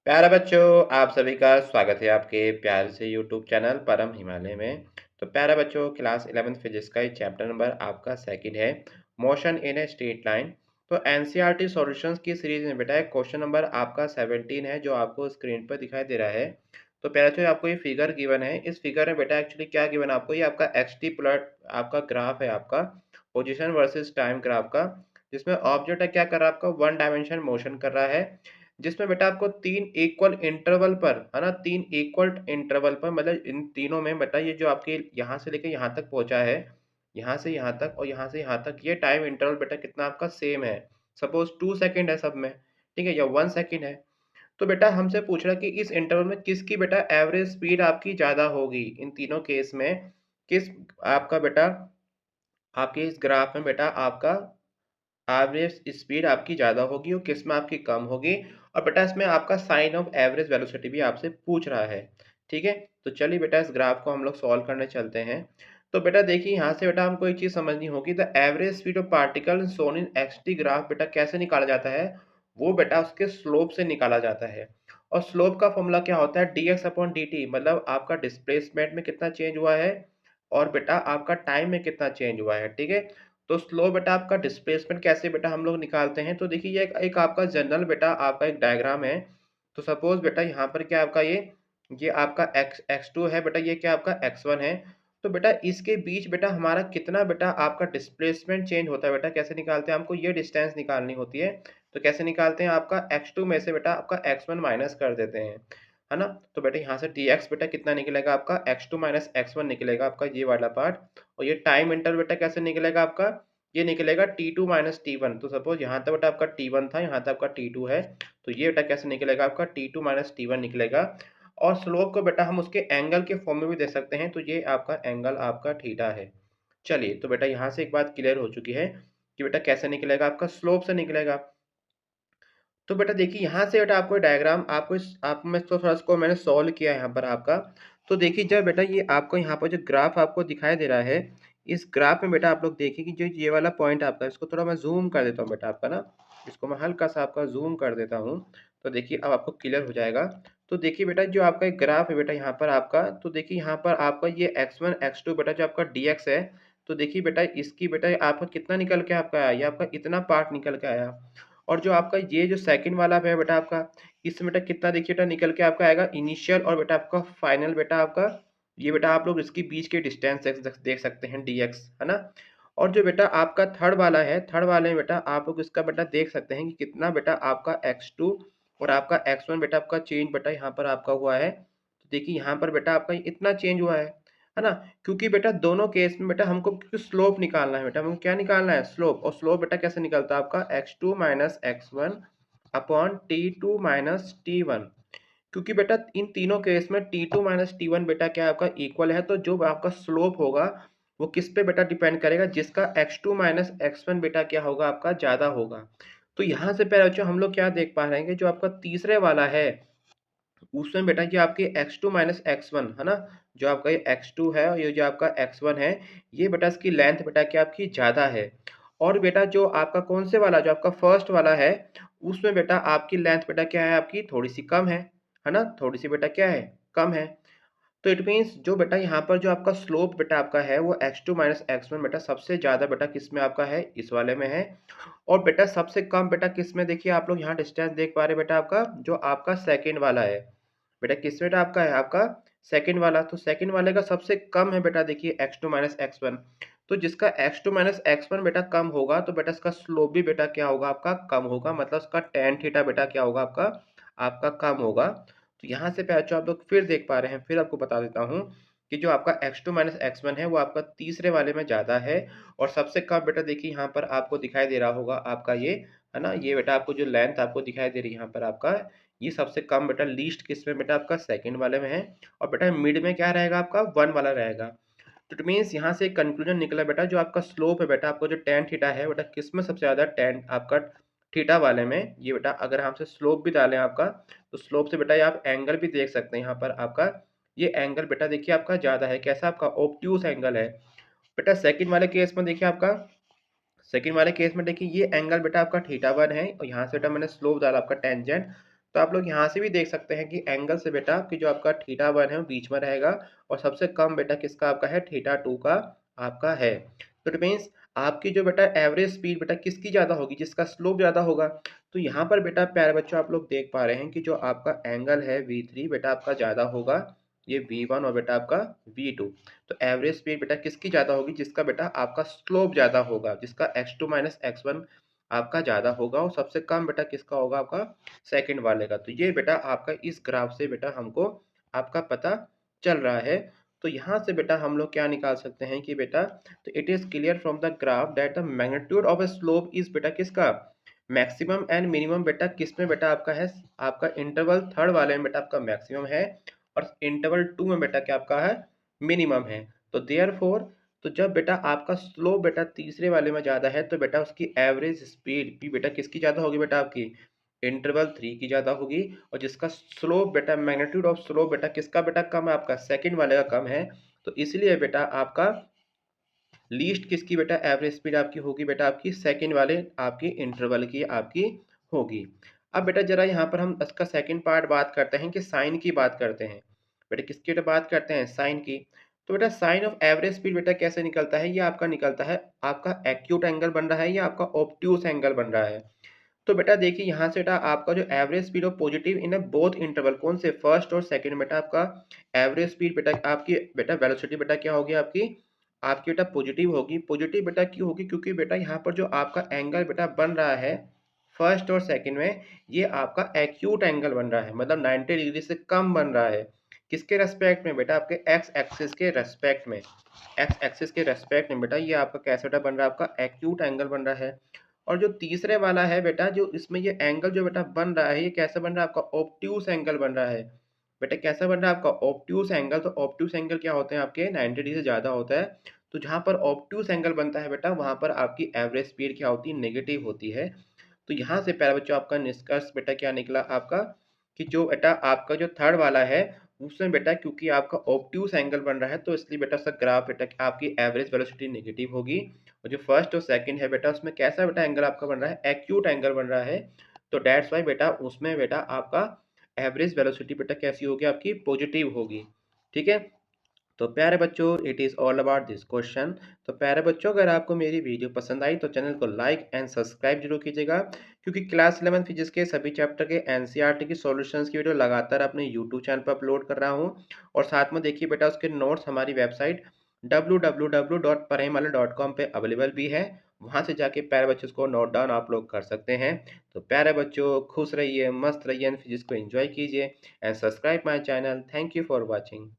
प्यारे बच्चों, आप सभी का स्वागत है आपके प्यारे से यूट्यूब चैनल परम हिमालय में। तो प्यारे बच्चों, क्लास 11th फिजिक्स का ये चैप्टर नंबर आपका सेकंड है, motion in a straight line. तो एनसीईआरटी सॉल्यूशंस की सीरीज में बेटा एक क्वेश्चन नंबर आपका 17 है जो आपको स्क्रीन पर दिखाई दे रहा है। तो प्यारे बच्चों, आपको ये फिगर गिवन है। इस फिगर में बेटा एक्चुअली क्या गिवन है आपको, ये आपका एक्सटी प्लॉट आपका ग्राफ है, आपका पोजिशन वर्सेज टाइम ग्राफ का, जिसमें ऑब्जेक्ट है क्या कर रहा है, आपका वन डायमेंशन मोशन कर रहा है, जिसमें बेटा आपको 3 इक्वल इंटरवल पर, है ना, 3 इक्वल इंटरवल पर, मतलब इन तीनों में बेटा ये जो आपके यहाँ से लेके यहाँ तक पहुँचा है, यहाँ से यहाँ तक और यहाँ से यहाँ तक, ये टाइम इंटरवल बेटा कितना आपका सेम है। सपोज़ 2 सेकंड है सब में, ठीक है, या 1 सेकंड है। तो बेटा हमसे पूछ रहा है कि इस इंटरवल में किसकी बेटा एवरेज स्पीड आपकी ज़्यादा होगी। इन तीनों केस में किस आपका बेटा आपके इस ग्राफ में बेटा आपका एवरेज स्पीड आपकी ज़्यादा होगी और किस में आपकी कम होगी। और बेटा इसमें आपका साइन ऑफ एवरेज वेलोसिटी भी आपसे पूछ रहा है। ठीक है, तो चलिए बेटा इस ग्राफ को हम लोग सॉल्व करने चलते हैं। तो बेटा देखिए, यहाँ से बेटा हमको एक चीज़ समझनी होगी, the average speed of particle सोन इन एक्सटी ग्राफ बेटा कैसे निकाला जाता है, वो बेटा उसके स्लोप से निकाला जाता है। और स्लोप का फॉर्मूला क्या होता है, D x upon D T, मतलब आपका डिस्प्लेसमेंट में कितना चेंज हुआ है और बेटा आपका टाइम में कितना चेंज हुआ है। ठीक है, तो स्लो बेटा आपका डिस्प्लेसमेंट कैसे बेटा हम लोग निकालते हैं। तो देखिए ये एक आपका जनरल बेटा आपका एक डायग्राम है। तो सपोज बेटा यहाँ पर क्या आपका ये आपका x2 है बेटा, ये क्या आपका x1 है। तो बेटा इसके बीच बेटा हमारा कितना बेटा आपका डिस्प्लेसमेंट चेंज होता है, बेटा कैसे निकालते हैं, हमको ये डिस्टेंस निकालनी होती है। तो कैसे निकालते हैं, आपका x2 में से बेटा आपका x1 माइनस कर देते हैं, है ना। तो बेटा यहाँ से dx बेटा कितना निकलेगा, आपका x2 माइनस x1 निकलेगा, आपका ये वाला पार्ट। और ये टाइम इंटरवल बेटा कैसे निकलेगा आपका, ये निकलेगा t2 माइनस t1। तो सपोज यहाँ तक बेटा आपका t1 था, यहाँ तक आपका t2 है। तो ये बेटा कैसे निकलेगा, आपका t2 माइनस t1 निकलेगा। और स्लोप को बेटा हम उसके एंगल के फॉर्म में भी दे सकते हैं, तो ये आपका एंगल आपका थीटा है। चलिए, तो बेटा यहाँ से एक बात क्लियर हो चुकी है कि बेटा कैसे निकलेगा, आपका स्लोप से निकलेगा। तो बेटा देखिए यहाँ से बेटा आपको डायग्राम आपको इस आप में तो थोड़ा इसको मैंने सॉल्व किया है यहाँ पर आपका। तो देखिए जब बेटा ये आपको यहाँ पर जो ग्राफ आपको दिखाई दे रहा है, इस ग्राफ में बेटा आप लोग देखिए कि जो ये वाला पॉइंट आपका, इसको थोड़ा मैं जूम कर देता हूँ बेटा आपका ना, इसको मैं हल्का सा आपका जूम कर देता हूँ। तो देखिए अब आपको क्लियर हो जाएगा। तो देखिए बेटा जो आपका एक ग्राफ है बेटा यहाँ पर आपका, तो देखिए यहाँ पर आपका ये x1 x2 बेटा जो आपका dx है। तो देखिए बेटा इसकी बेटा आपका कितना निकल के आपका आया, ये आपका इतना पार्ट निकल के आया। और जो आपका ये जो सेकंड वाला है बेटा आपका, इसमें बेटा कितना देखिए बेटा निकल के आपका आएगा, इनिशियल और बेटा आपका फाइनल बेटा आपका, ये बेटा आप लोग इसके बीच के डिस्टेंस देख सकते हैं dx, है ना। और जो बेटा आपका थर्ड वाला है, थर्ड वाले में बेटा आप लोग इसका बेटा देख सकते हैं कि कितना बेटा आपका x2 और आपका x1 बेटा आपका चेंज बेटा यहाँ पर आपका हुआ है। तो देखिए यहाँ पर बेटा आपका इतना चेंज हुआ है ना। क्योंकि बेटा दोनों केस में बेटा हमको स्लोप निकालना है, बेटा हमको क्या निकालना है, स्लोप। और स्लोप बेटा कैसे निकलता है आपका, x2 minus x1 upon t2 minus t1। क्योंकि बेटा इन तीनों केस में t2 माइनस t1 बेटा क्या है आपका इक्वल है, तो जो आपका स्लोप होगा वो किस पे बेटा डिपेंड करेगा, जिसका x2 माइनस x1 बेटा क्या होगा आपका ज़्यादा होगा। तो यहाँ से पहले बच्चों हम लोग क्या देख पा रहे हैं कि जो आपका तीसरे वाला है उसमें बेटा ये आपके x2 माइनस x1, है ना। जो आपका ये x2 है और ये जो आपका x1 है, ये बेटा इसकी लेंथ बेटा क्या आपकी ज़्यादा है। और बेटा जो आपका कौन से वाला, जो आपका फर्स्ट वाला है, उसमें बेटा आपकी लेंथ बेटा क्या है, आपकी थोड़ी सी कम है ना, थोड़ी सी बेटा क्या है, कम है। तो इट मीन्स जो बेटा यहाँ पर जो आपका स्लोप बेटा आपका है वो x2 माइनस x1 बेटा सबसे ज़्यादा बेटा किस में आपका है, इस वाले में है। और बेटा सबसे कम बेटा किस में, देखिए आप लोग यहाँ डिस्टेंस देख पा रहे बेटा आपका जो आपका सेकेंड वाला है। बेटा किस बेटा आपका है, आपका सेकंड वाला। तो सेकंड वाले का सबसे कम है बेटा देखिए x2 माइनस x1। तो जिसका x2 माइनस x1 बेटा कम होगा तो बेटा इसका स्लोप भी बेटा क्या होगा, आपका कम होगा, मतलब उसका tan थीटा बेटा क्या होगा, आपका आपका कम होगा। तो यहाँ से बच्चों आप लोग फिर देख पा रहे हैं, फिर आपको बता देता हूँ कि जो आपका x2 माइनस x1 है वो आपका तीसरे वाले में ज़्यादा है। और सबसे कम बेटा देखिए यहाँ पर आपको दिखाई दे रहा होगा आपका ये, है ना, ये बेटा आपको जो लेंथ आपको दिखाई दे रही है यहाँ पर आपका, ये सबसे कम बेटा लीस्ट किसमें बेटा आपका सेकंड वाले में है। और बेटा मिड में क्या रहेगा, आपका वन वाला रहेगा। तो इट मीन्स यहाँ से कंक्लूजन निकला बेटा जो आपका स्लोप है बेटा, आपको जो टेन थीटा है बेटा किस में सबसे ज़्यादा, टेन आपका थीटा वाले में। ये बेटा अगर हमसे स्लोप भी डालें आपका, तो स्लोप से बेटा ये आप एंगल भी देख सकते हैं यहाँ पर आपका, ये एंगल बेटा देखिए आपका ज़्यादा है, कैसा आपका ऑब्ट्यूज एंगल है। बेटा सेकंड वाले केस में देखिए आपका, सेकंड वाले केस में देखिए ये एंगल बेटा आपका थीटा वन है और यहाँ से बेटा मैंने स्लोप डाला आपका टेंजेंट। तो आप लोग यहाँ से भी देख सकते हैं कि एंगल से बेटा कि जो आपका थीटा 1 है वो बीच में रहेगा और सबसे कम बेटा किसका आपका है, थीटा 2 का आपका है। तो इट मीन्स आपकी जो बेटा एवरेज स्पीड बेटा किसकी ज़्यादा होगी, जिसका स्लोप ज़्यादा होगा। तो यहाँ पर बेटा प्यारे बच्चों आप लोग देख पा रहे हैं कि जो आपका एंगल है V3 बेटा आपका ज़्यादा होगा, ये V1 और बेटा आपका V2। तो एवरेज स्पीड बेटा किसकी ज़्यादा होगी, जिसका बेटा आपका स्लोप ज़्यादा होगा, जिसका x2 माइनस x1 आपका ज़्यादा होगा, और सबसे कम बेटा किसका होगा, आपका सेकंड वाले का। तो ये बेटा आपका इस ग्राफ से बेटा हमको आपका पता चल रहा है। तो यहाँ से बेटा हम लोग क्या निकाल सकते हैं कि बेटा तो it is clear from the graph that the magnitude of a slope is बेटा किसका, मैक्सिमम एंड मिनिमम बेटा किसमें बेटा आपका है, आपका इंटरवल थर्ड वाले में बेटा आपका मैक्सिमम है और इंटरवल 2 में बेटा क्या आपका है, मिनिमम है। तो देयरफॉर तो जब बेटा आपका स्लोप बेटा तीसरे वाले में ज़्यादा है तो बेटा उसकी एवरेज स्पीड भी बेटा किसकी ज़्यादा होगी, बेटा आपकी इंटरवल 3 की ज़्यादा होगी। और जिसका स्लोप बेटा मैग्नीट्यूड ऑफ स्लोप बेटा किसका बेटा कम है, आपका सेकंड वाले का कम है। तो इसलिए बेटा आपका लीस्ट किसकी बेटा एवरेज स्पीड आपकी होगी, बेटा आपकी सेकंड वाले आपकी इंटरवल की आपकी होगी। अब बेटा जरा यहाँ पर हम इसका सेकंड पार्ट बात करते हैं कि साइन की बात करते हैं। बेटा किसकी बेटा बात करते हैं, साइन की। तो बेटा साइन ऑफ एवरेज स्पीड बेटा कैसे निकलता है, ये आपका निकलता है, आपका एक्यूट एंगल बन रहा है या आपका ऑब्ट्यूस एंगल बन रहा है। तो बेटा देखिए यहाँ से बेटा आपका जो average speed of positive in both interval, कौन से, फर्स्ट और सेकंड, बेटा आपका एवरेज स्पीड बेटा आपकी बेटा वेलोसिटी बेटा क्या होगी, आपकी आपकी बेटा पॉजिटिव होगी। पॉजिटिव बेटा क्यों होगी, क्योंकि बेटा यहाँ पर जो आपका एंगल बेटा बन रहा है फर्स्ट और सेकंड में, ये आपका एक्यूट एंगल बन रहा है, मतलब 90 डिग्री से कम बन रहा है। किसके रेस्पेक्ट में, बेटा आपके एक्स एक्सिस के रेस्पेक्ट में। एक्स एक्सिस के रेस्पेक्ट में बेटा ये आपका कैसे बेटा बन रहा है, आपका एक्यूट एंगल बन रहा है। और जो तीसरे वाला है बेटा, जो इसमें ये एंगल जो बेटा बन रहा है, ये कैसा बन रहा है, आपका ऑब्ट्यूस एंगल बन रहा है। बेटा कैसा बन रहा है, आपका ऑब्ट्यूस एंगल। तो ऑब्ट्यूस एंगल क्या होते हैं, आपके 90 डिग्री से ज़्यादा होता है। तो जहाँ पर ऑब्ट्यूस एंगल बनता है बेटा, वहाँ पर आपकी एवरेज स्पीड क्या होती है, नेगेटिव होती है। तो यहाँ से प्यारे बच्चों आपका निष्कर्ष बेटा क्या निकला आपका, कि जो बेटा आपका जो थर्ड वाला है उसमें बेटा क्योंकि आपका ऑब्ट्यूस एंगल बन रहा है, तो इसलिए बेटा उसका ग्राफ बेटा आपकी एवरेज वेलोसिटी नेगेटिव होगी। और जो फर्स्ट और सेकंड है बेटा, उसमें कैसा बेटा एंगल आपका बन रहा है, एक्यूट एंगल बन रहा है। तो डेट्स वाई बेटा उसमें बेटा आपका एवरेज वेलोसिटी बेटा कैसी होगी, आपकी पॉजिटिव होगी। ठीक है। तो प्यारे बच्चों it is all about this question. तो प्यारे बच्चों अगर आपको मेरी वीडियो पसंद आई तो चैनल को लाइक एंड सब्सक्राइब जरूर कीजिएगा, क्योंकि क्लास 11 फिजिक्स के सभी चैप्टर के एनसीईआरटी की सॉल्यूशंस की वीडियो लगातार अपने यूट्यूब चैनल पर अपलोड कर रहा हूँ। और साथ में देखिए बेटा उसके नोट्स हमारी वेबसाइट www.parhimalaya.com पे अवेलेबल भी है। वहाँ से जाके प्यारे बच्चों को नोट डाउन आप लोग कर सकते हैं। तो प्यारे बच्चों खुश रहिए, मस्त रहिए एंड फिजिक्स को एंजॉय कीजिए and subscribe my channel. Thank you for watching.